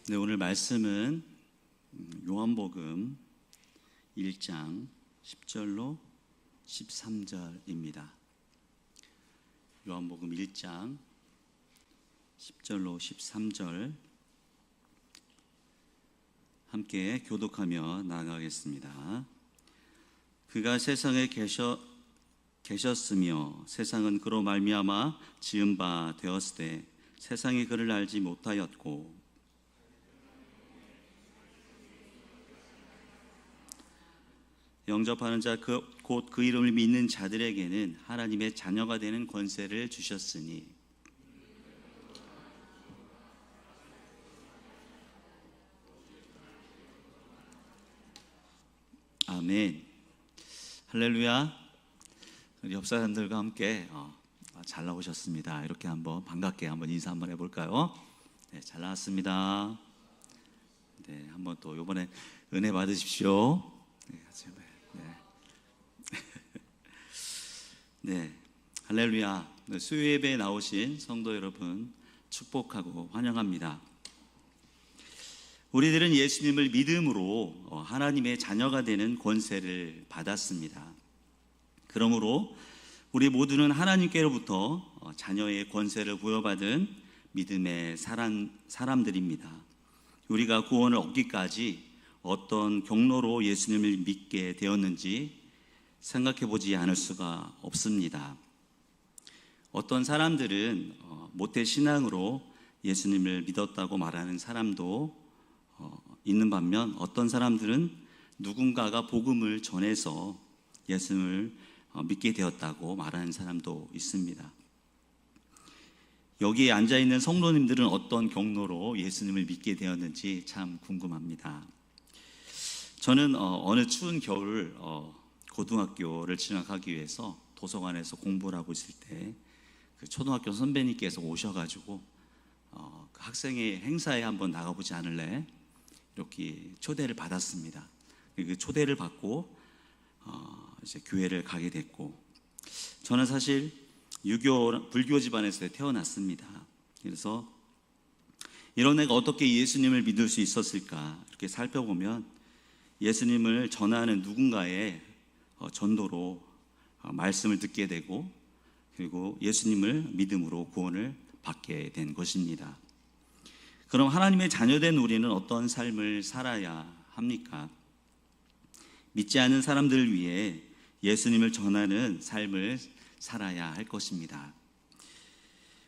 네, 오늘 말씀은 요한복음 1장 10절로 13절입니다. 요한복음 1장 10절로 13절 함께 교독하며 나아가겠습니다. 그가 세상에 계셨으며 세상은 그로 말미암아 지은 바 되었으되 세상이 그를 알지 못하였고 영접하는 자 곧 그 이름을 믿는 자들에게는 하나님의 자녀가 되는 권세를 주셨으니 아멘. 할렐루야. 우리 옆 사람들과 함께 잘 나오셨습니다. 이렇게 한번 반갑게 한번 인사 한번 해볼까요? 네, 잘 나왔습니다. 네, 한번 또 이번에 은혜 받으십시오. 네, 네, 할렐루야. 수요 예배에 나오신 성도 여러분 축복하고 환영합니다. 우리들은 예수님을 믿음으로 하나님의 자녀가 되는 권세를 받았습니다. 그러므로 우리 모두는 하나님께로부터 자녀의 권세를 부여받은 믿음의 사람들입니다. 우리가 구원을 얻기까지 어떤 경로로 예수님을 믿게 되었는지 생각해 보지 않을 수가 없습니다. 어떤 사람들은 모태신앙으로 예수님을 믿었다고 말하는 사람도 있는 반면 어떤 사람들은 누군가가 복음을 전해서 예수님을 믿게 되었다고 말하는 사람도 있습니다. 여기에 앉아있는 성도님들은 어떤 경로로 예수님을 믿게 되었는지 참 궁금합니다. 저는 어느 추운 겨울 고등학교를 진학하기 위해서 도서관에서 공부를 하고 있을 때 그 초등학교 선배님께서 오셔가지고 그 학생의 행사에 한번 나가보지 않을래? 이렇게 초대를 받았습니다. 그 초대를 받고 이제 교회를 가게 됐고, 저는 사실 불교 집안에서 태어났습니다. 그래서 이런 애가 어떻게 예수님을 믿을 수 있었을까 이렇게 살펴보면 예수님을 전하는 누군가의 전도로 말씀을 듣게 되고, 그리고 예수님을 믿음으로 구원을 받게 된 것입니다. 그럼 하나님의 자녀된 우리는 어떤 삶을 살아야 합니까? 믿지 않는 사람들을 위해 예수님을 전하는 삶을 살아야 할 것입니다.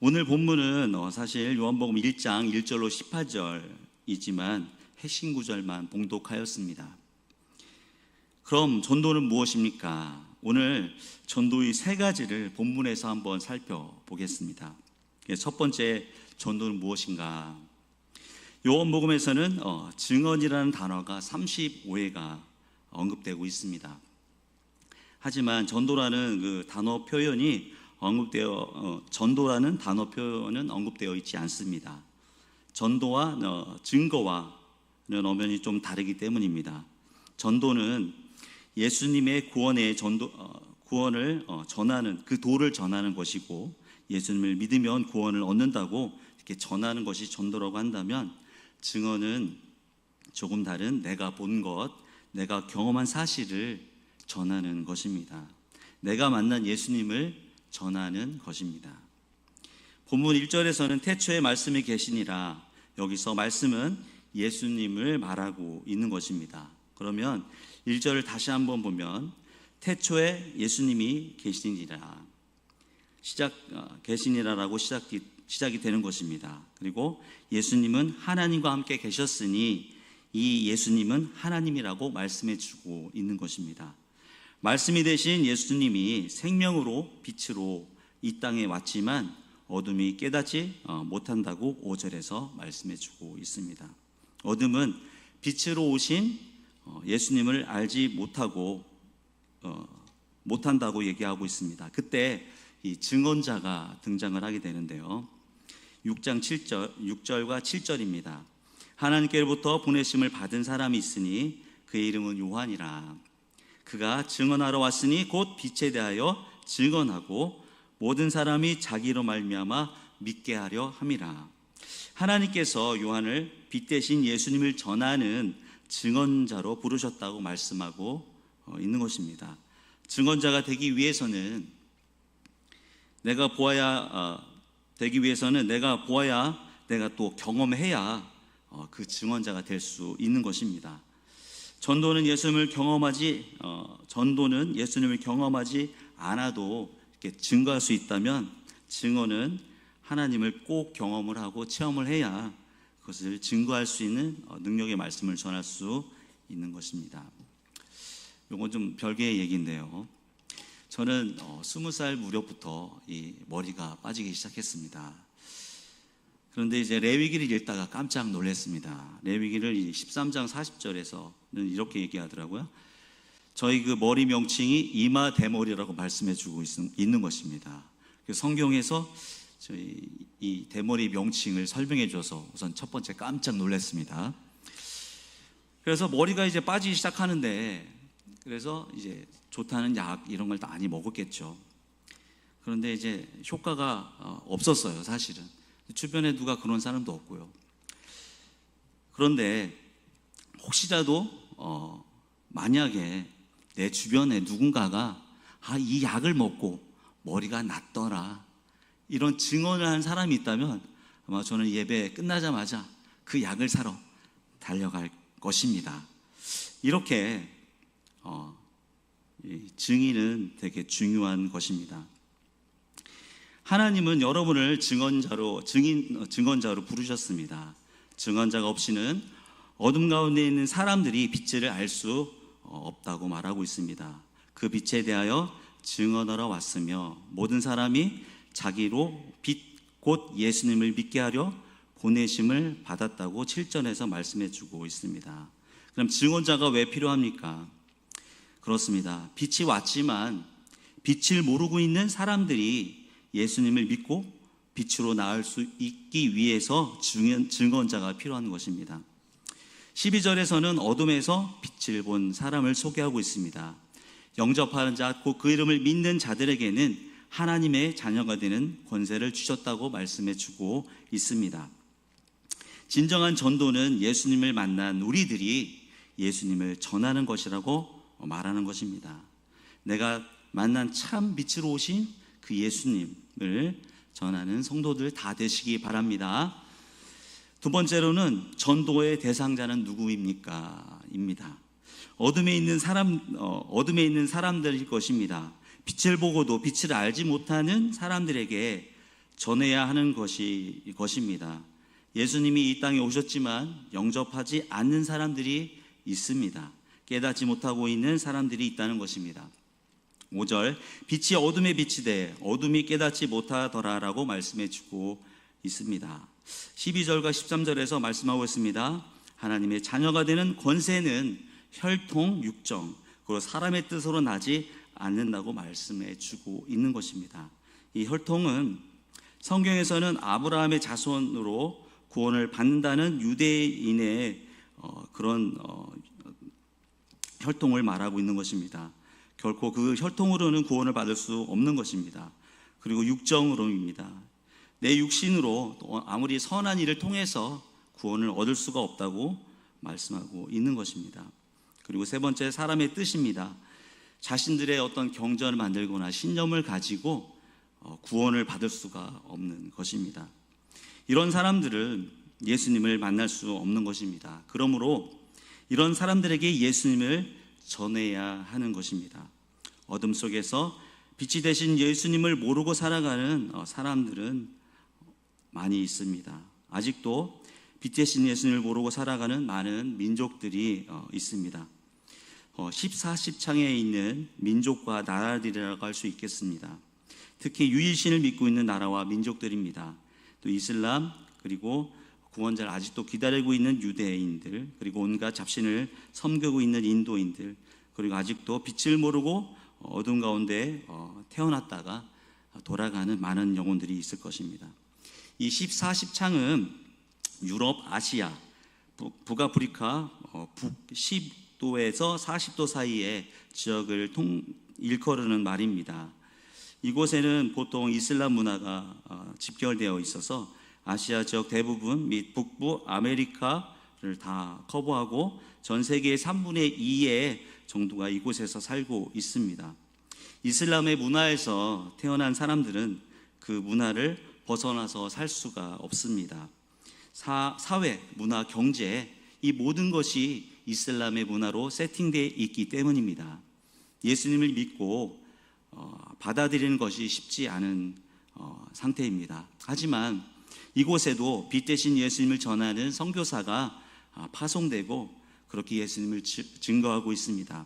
오늘 본문은 사실 요한복음 1장 1절로 18절이지만 핵심 구절만 봉독하였습니다. 그럼 전도는 무엇입니까? 오늘 전도의 세 가지를 본문에서 한번 살펴보겠습니다. 첫 번째, 전도는 무엇인가? 요한복음에서는 증언이라는 단어가 35회가 언급되고 있습니다. 하지만 전도라는 그 단어 표현이 전도라는 단어 표현은 언급되어 있지 않습니다. 전도와 증거와는 엄연히 좀 다르기 때문입니다. 전도는 예수님의 구원을 전하는, 그 도를 전하는 것이고, 예수님을 믿으면 구원을 얻는다고 이렇게 전하는 것이 전도라고 한다면, 증언은 조금 다른 내가 본 것, 내가 경험한 사실을 전하는 것입니다. 내가 만난 예수님을 전하는 것입니다. 본문 1절에서는 태초에 말씀이 계시니라, 여기서 말씀은 예수님을 말하고 있는 것입니다. 그러면 1절을 다시 한번 보면 태초에 예수님이 계시니라, 계시니라라고 시작이 되는 것입니다. 그리고 예수님은 하나님과 함께 계셨으니 이 예수님은 하나님이라고 말씀해 주고 있는 것입니다. 말씀이 되신 예수님이 생명으로 빛으로 이 땅에 왔지만 어둠이 깨닫지 못한다고 5절에서 말씀해 주고 있습니다. 어둠은 빛으로 오신 예수님을 알지 못한다고 얘기하고 있습니다. 그때 이 증언자가 등장을 하게 되는데요. 6장 6절과 7절입니다. 하나님께로부터 보내심을 받은 사람이 있으니 그의 이름은 요한이라. 그가 증언하러 왔으니 곧 빛에 대하여 증언하고 모든 사람이 자기로 말미암아 믿게 하려 함이라. 하나님께서 요한을 빛 대신 예수님을 전하는 증언자로 부르셨다고 말씀하고 있는 것입니다. 증언자가 되기 위해서는 내가 보아야 내가 또 경험해야 그 증언자가 될 수 있는 것입니다. 전도는 예수님을 경험하지 않아도 이렇게 증거할 수 있다면, 증언은 하나님을 꼭 경험을 하고 체험을 해야 그것을 증거할 수 있는 능력의 말씀을 전할 수 있는 것입니다. 이건 좀 별개의 얘기인데요. 저는 20살 무렵부터 이 머리가 빠지기 시작했습니다. 그런데 이제 레위기를 읽다가 깜짝 놀랐습니다. 레위기를 13장 40절에서는 이렇게 얘기하더라고요. 저희 그 머리 명칭이 이마 대머리라고 말씀해주고 있는 것입니다. 성경에서 저희 이 대머리 명칭을 설명해줘서 우선 첫 번째 깜짝 놀랐습니다. 그래서 머리가 이제 빠지기 시작하는데, 그래서 이제 좋다는 약 이런 걸 많이 먹었겠죠. 그런데 이제 효과가 없었어요, 사실은. 주변에 누가 그런 사람도 없고요. 그런데 혹시라도 만약에 내 주변에 누군가가 이 약을 먹고 머리가 낫더라, 이런 증언을 한 사람이 있다면 아마 저는 예배 끝나자마자 그 약을 사러 달려갈 것입니다. 이렇게 증인은 되게 중요한 것입니다. 하나님은 여러분을 증언자로 부르셨습니다. 증언자가 없이는 어둠 가운데 있는 사람들이 빛을 알 수 없다고 말하고 있습니다. 그 빛에 대하여 증언하러 왔으며 모든 사람이 자기로 빛 곧 예수님을 믿게 하려 보내심을 받았다고 7절에서 말씀해 주고 있습니다. 그럼 증언자가 왜 필요합니까? 그렇습니다. 빛이 왔지만 빛을 모르고 있는 사람들이 예수님을 믿고 빛으로 나을 수 있기 위해서 증언자가 필요한 것입니다. 12절에서는 어둠에서 빛을 본 사람을 소개하고 있습니다. 영접하는 자, 곧 그 이름을 믿는 자들에게는 하나님의 자녀가 되는 권세를 주셨다고 말씀해 주고 있습니다. 진정한 전도는 예수님을 만난 우리들이 예수님을 전하는 것이라고 말하는 것입니다. 내가 만난 참 빛으로 오신 그 예수님을 전하는 성도들 다 되시기 바랍니다. 두 번째로는 전도의 대상자는 누구입니까? 입니다. 어둠에 있는 사람들일 것입니다. 빛을 보고도 빛을 알지 못하는 사람들에게 전해야 하는 것입니다. 예수님이 이 땅에 오셨지만 영접하지 않는 사람들이 있습니다. 깨닫지 못하고 있는 사람들이 있다는 것입니다. 5절, 빛이 어둠에 비치되 어둠이 깨닫지 못하더라라고 말씀해 주고 있습니다. 12절과 13절에서 말씀하고 있습니다. 하나님의 자녀가 되는 권세는 혈통, 육정, 그리고 사람의 뜻으로 나지 않는다고 말씀해 주고 있는 것입니다. 이 혈통은 성경에서는 아브라함의 자손으로 구원을 받는다는 유대인의 그런 혈통을 말하고 있는 것입니다. 결코 그 혈통으로는 구원을 받을 수 없는 것입니다. 그리고 육정으로입니다. 내 육신으로 아무리 선한 일을 통해서 구원을 얻을 수가 없다고 말씀하고 있는 것입니다. 그리고 세 번째, 사람의 뜻입니다. 자신들의 어떤 경전을 만들거나 신념을 가지고 구원을 받을 수가 없는 것입니다. 이런 사람들은 예수님을 만날 수 없는 것입니다. 그러므로 이런 사람들에게 예수님을 전해야 하는 것입니다. 어둠 속에서 빛이 되신 예수님을 모르고 살아가는 사람들은 많이 있습니다. 아직도 빛 되신 예수님을 모르고 살아가는 많은 민족들이 있습니다. 14시창에 있는 민족과 나라들이라고 할 수 있겠습니다. 특히 유일신을 믿고 있는 나라와 민족들입니다. 또 이슬람, 그리고 구원자를 아직도 기다리고 있는 유대인들, 그리고 온갖 잡신을 섬기고 있는 인도인들, 그리고 아직도 빛을 모르고 어둠 가운데 태어났다가 돌아가는 많은 영혼들이 있을 것입니다. 이 14시창은 유럽, 아시아, 북아프리카, 북10도에서 40도 사이의 지역을 일컬으는 말입니다. 이곳에는 보통 이슬람 문화가 집결되어 있어서 아시아 지역 대부분 및 북부 아메리카를 다 커버하고 전 세계의 3분의 2의 정도가 이곳에서 살고 있습니다. 이슬람의 문화에서 태어난 사람들은 그 문화를 벗어나서 살 수가 없습니다. 사회, 문화, 경제, 이 모든 것이 이슬람의 문화로 세팅되어 있기 때문입니다. 예수님을 믿고 받아들이는 것이 쉽지 않은 상태입니다. 하지만 이곳에도 빛 대신 예수님을 전하는 선교사가 파송되고 그렇게 예수님을 증거하고 있습니다.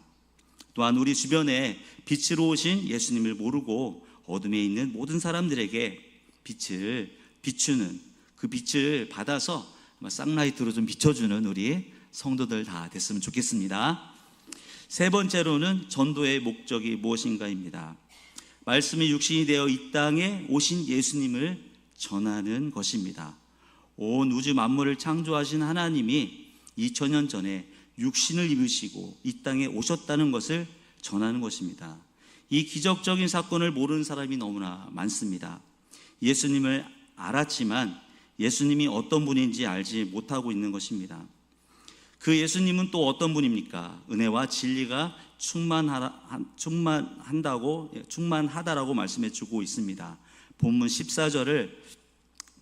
또한 우리 주변에 빛으로 오신 예수님을 모르고 어둠에 있는 모든 사람들에게 빛을 비추는, 그 빛을 받아서 쌍라이트로 좀 비춰주는 우리 성도들 다 됐으면 좋겠습니다. 세 번째로는 전도의 목적이 무엇인가입니다. 말씀이 육신이 되어 이 땅에 오신 예수님을 전하는 것입니다. 온 우주 만물을 창조하신 하나님이 2000년 전에 육신을 입으시고 이 땅에 오셨다는 것을 전하는 것입니다. 이 기적적인 사건을 모르는 사람이 너무나 많습니다. 예수님을 알았지만 예수님이 어떤 분인지 알지 못하고 있는 것입니다. 그 예수님은 또 어떤 분입니까? 은혜와 진리가 충만하다라고 말씀해 주고 있습니다. 본문 14절을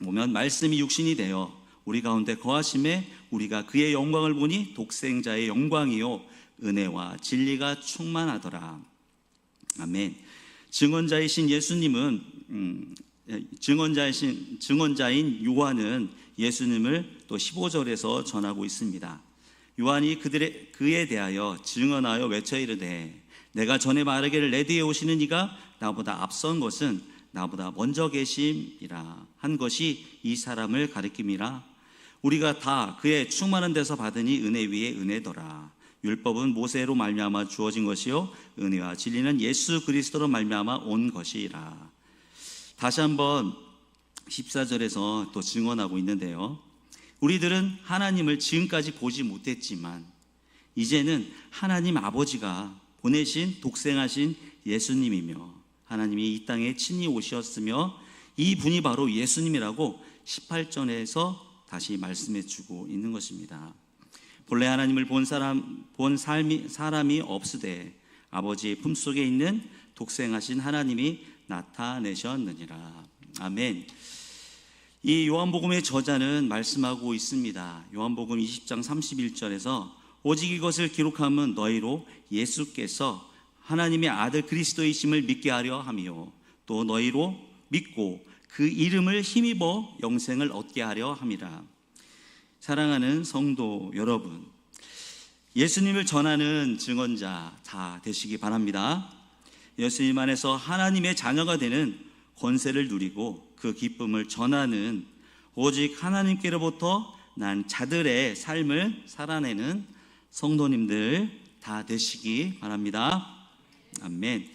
보면 말씀이 육신이 되어 우리 가운데 거하심에 우리가 그의 영광을 보니 독생자의 영광이요 은혜와 진리가 충만하더라. 아멘. 증언자이신 예수님은 증언자인 요한은 예수님을 또 15절에서 전하고 있습니다. 요한이 그에 대하여 증언하여 외쳐 이르되 내가 전에 말하기를 내 뒤에 오시는 이가 나보다 앞선 것은 나보다 먼저 계심이라 한 것이 이 사람을 가리킴이라. 우리가 다 그의 충만한 데서 받으니 은혜 위에 은혜더라. 율법은 모세로 말미암아 주어진 것이요 은혜와 진리는 예수 그리스도로 말미암아 온 것이라. 다시 한번 14절에서 또 증언하고 있는데요, 우리들은 하나님을 지금까지 보지 못했지만 이제는 하나님 아버지가 보내신 독생하신 예수님이며 하나님이 이 땅에 친히 오셨으며 이 분이 바로 예수님이라고 18절에서 다시 말씀해 주고 있는 것입니다. 본래 하나님을 본 사람이 없으되 아버지의 품속에 있는 독생하신 하나님이 나타내셨느니라. 아멘. 이 요한복음의 저자는 말씀하고 있습니다. 요한복음 20장 31절에서 오직 이것을 기록함은 너희로 예수께서 하나님의 아들 그리스도이심을 믿게 하려 함이요 또 너희로 믿고 그 이름을 힘입어 영생을 얻게 하려 함이라. 사랑하는 성도 여러분, 예수님을 전하는 증언자 다 되시기 바랍니다. 예수님 안에서 하나님의 자녀가 되는 권세를 누리고 그 기쁨을 전하는 오직 하나님께로부터 난 자들의 삶을 살아내는 성도님들 다 되시기 바랍니다. 아멘.